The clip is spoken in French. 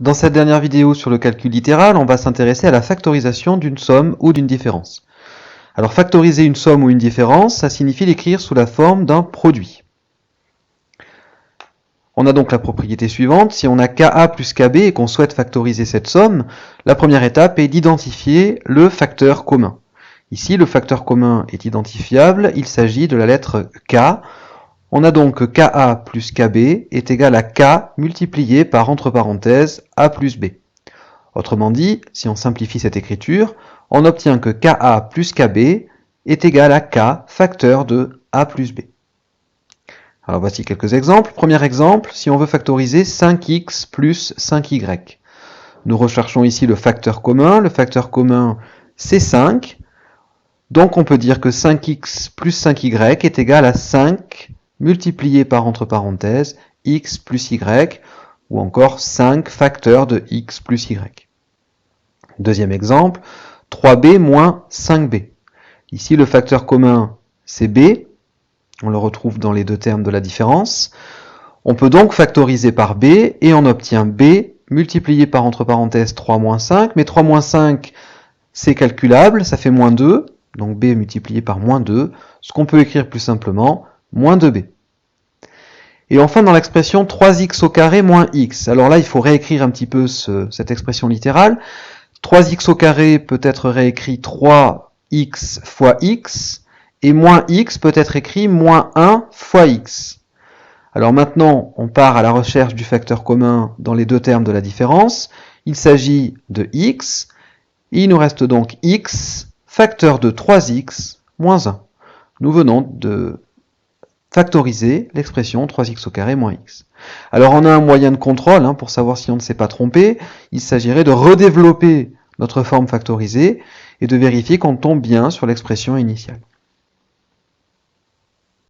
Dans cette dernière vidéo sur le calcul littéral, on va s'intéresser à la factorisation d'une somme ou d'une différence. Alors factoriser une somme ou une différence, ça signifie l'écrire sous la forme d'un produit. On a donc la propriété suivante, si on a KA plus KB et qu'on souhaite factoriser cette somme, la première étape est d'identifier le facteur commun. Ici, le facteur commun est identifiable, il s'agit de la lettre K. On a donc que KA plus KB est égal à K multiplié par, entre parenthèses, A plus B. Autrement dit, si on simplifie cette écriture, on obtient que KA plus KB est égal à K facteur de A plus B. Alors voici quelques exemples. Premier exemple, si on veut factoriser 5x plus 5y. Nous recherchons ici le facteur commun. Le facteur commun, c'est 5. Donc on peut dire que 5x plus 5y est égal à 5 multiplié par, entre parenthèses, x plus y, ou encore 5 facteurs de x plus y. Deuxième exemple, 3b moins 5b. Ici, le facteur commun, c'est b. On le retrouve dans les deux termes de la différence. On peut donc factoriser par b, et on obtient b multiplié par, entre parenthèses, 3 moins 5. Mais 3 moins 5, c'est calculable, ça fait moins 2. Donc b multiplié par moins 2, ce qu'on peut écrire plus simplement, moins 2b. Et enfin, dans l'expression 3x au carré moins x. Alors là, il faut réécrire un petit peu cette expression littérale. 3x au carré peut être réécrit 3x fois x, et moins x peut être écrit moins 1 fois x. Alors maintenant, on part à la recherche du facteur commun dans les deux termes de la différence. Il s'agit de x, et il nous reste donc x facteur de 3x moins 1. Nous venons de factoriser l'expression 3x au carré moins x. Alors on a un moyen de contrôle pour savoir si on ne s'est pas trompé. Il s'agirait de redévelopper notre forme factorisée et de vérifier qu'on tombe bien sur l'expression initiale.